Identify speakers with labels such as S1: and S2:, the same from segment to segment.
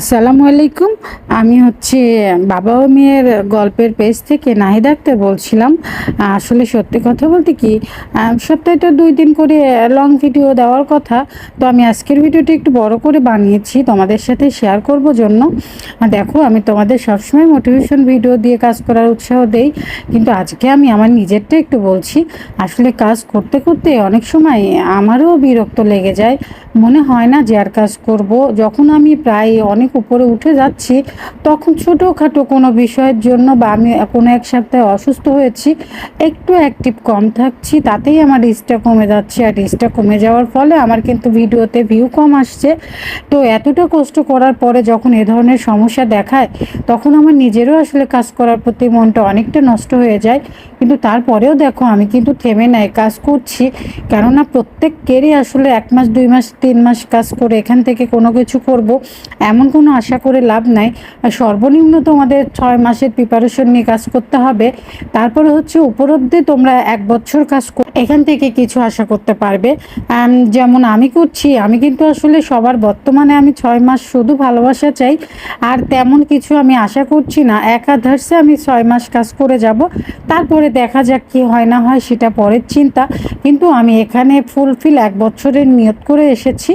S1: আসসালামু আলাইকুম। আমি হচ্ছে বাবা ও মেয়ের গল্পের পেজ থেকে নাহিদ আক্তার বলছিলাম। আসলে সত্যি কথা বলতে কি, সপ্তাহে তো 2 দিন করে লং ভিডিও দেওয়ার কথা। তো আমি আজকের ভিডিওটা একটু বড় করে বানিয়েছি তোমাদের সাথে শেয়ার করব জন্য। দেখো, আমি তোমাদের সবসময় মোটিভেশন ভিডিও দিয়ে কাজ করার উৎসাহ দেই, কিন্তু আজকে আমি আমার নিজেরটা একটু বলছি। আসলে কাজ করতে করতে অনেক সময় আমারও বিরক্ত লেগে যায়, মনে হয় না যে আর কাজ করব। যখন আমি প্রায় অনেক উপরে উঠে যাচ্ছি, তখন ছোটোখাটো কোনো বিষয়ের জন্য বা আমি কোনো এক সপ্তাহে অসুস্থ হয়েছি, একটু অ্যাক্টিভ কম থাকছি, তাতেই আমার রিচটা কমে যাচ্ছে। আর রিচটা কমে যাওয়ার ফলে আমার কিন্তু ভিডিওতে ভিউ কম আসছে। তো এতটা কষ্ট করার পরে যখন এ ধরনের সমস্যা দেখায়, তখন আমার নিজেরও আসলে কাজ করার প্রতি মনটা অনেকটা নষ্ট হয়ে যায়। কিন্তু তারপরেও দেখো, আমি কিন্তু থেমে নাই, কাজ করছি। কেননা প্রত্যেকেরই আসলে 1 মাস 2 মাস 3 মাস কাজ করে এখান থেকে কোনো কিছু করব, এমন কোনো আশা করে লাভ নাই। আর সর্বনিম্ন তোমাদের 6 মাসের প্রিপারেশন নিয়ে কাজ করতে হবে। তারপরে হচ্ছে উপলব্ধি তোমরা 1 বছর কাজ এখান থেকে কিছু আশা করতে পারবে। যেমন আমি করছি, আমি কিন্তু আসলে সবার বর্তমানে আমি 6 মাস শুধু ভালোবাসা চাই, আর তেমন কিছু আমি আশা করছি না। একাধারে আমি 6 মাস কাজ করে যাব, তারপরে দেখা যাক কি হয় না হয়, সেটা পরের চিন্তা। কিন্তু আমি এখানে ফুলফিল 1 বছরের নিয়ত করে এসেছি।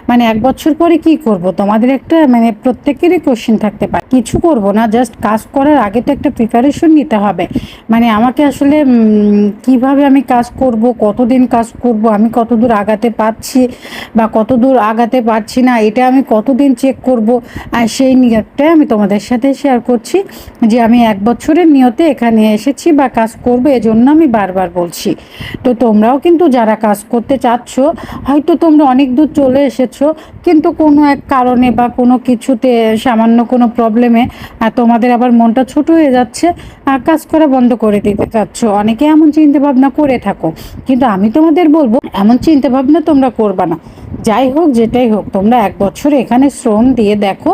S1: মানে 1 বছর পরে কি করব, তোমাদের একটা মানে প্রত্যেকেরই কোশ্চেন থাকতে পারে। কিছু করব না, জাস্ট কাজ করার আগে তো একটা প্রিপারেশন নিতে হবে। মানে আমাকে আসলে কিভাবে আমি কাজ করব, কতদিন কাজ করব, আমি কতদূর আগাতে পারছি বা কতদূর আগাতে পারছি না, এটা আমি কতদিন চেক করব। আর সেই নিয়তটাই আমি তোমাদের সাথে শেয়ার করছি, যে আমি 1 বছরের নিয়তে এখানে এসেছি বা কাজ করব, এজন্য আমি বারবার বলছি। তো তোমরাও কিন্তু যারা কাজ করতে চাচ্ছ, হয়তো তোমরা অনেক দূর চলে এসেছো, কিন্তু কোনো এক কারণে বা কোনো কিছুতে সামান্য কোনো প্রবলেমে তোমাদের আবার মনটা ছোট হয়ে যাচ্ছে, কাজ করা বন্ধ করে দিতে চাচ্ছ। অনেকে এমন চিন্তা ভাবনা করে থাকো, কিন্তু আমি তোমাদের বলবো এমন চিন্তা ভাবনা তোমরা করবা না। যাই হোক, যেটাই হোক, তোমরা 1 বছর এখানে শ্রম দিয়ে দেখো,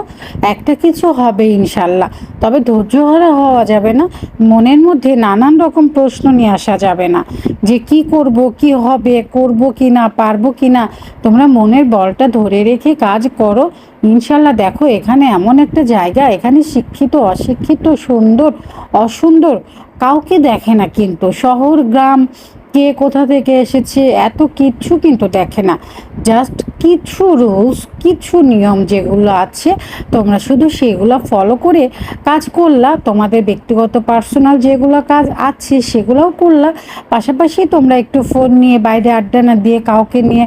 S1: একটা কিছু হবে ইনশাল্লাহ। তবে ধৈর্যহারা হওয়া যাবে না, মনের মধ্যে নানান রকম প্রশ্ন নিয়ে আসা যাবে না, যে কি করব, কি হবে, করব কি না, পারবো কি না। তোমরা মনের বলটা ধরে রেখে কাজ করো, ইনশাল্লাহ। দেখো, এখানে এমন একটা জায়গা, এখানে শিক্ষিত অশিক্ষিত, সুন্দর অসুন্দর কাউকে দেখে না, কিন্তু শহর গ্রাম, কে কোথা থেকে এসেছে, এত কিচ্ছু কিন্তু দেখে না। জাস্ট কিছু রুলস, কিছু নিয়ম যেগুলো আছে, তোমরা শুধু সেগুলো ফলো করে কাজ করলা। তোমাদের ব্যক্তিগত পার্সোনাল যেগুলো কাজ আছে সেগুলোও করলা, পাশাপাশি তোমরা একটু ফোন নিয়ে বাইরে আড্ডা না দিয়ে, কাউকে নিয়ে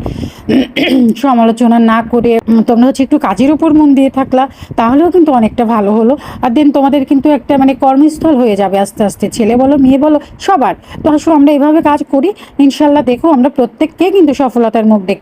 S1: সমালোচনা না করে তোমরা হচ্ছে একটু কাজের উপর মন দিয়ে থাকলা, তাহলেও কিন্তু অনেকটা ভালো হলো। আর দেন তোমাদের কিন্তু একটা মানে কর্মস্থল হয়ে যাবে আস্তে আস্তে, ছেলে বলো মেয়ে বলো সবার। তো আসলে আমরা এভাবে কাজ করি, ইনশাল্লাহ দেখো আমরা প্রত্যেককে কিন্তু সফলতার মুখ দেখ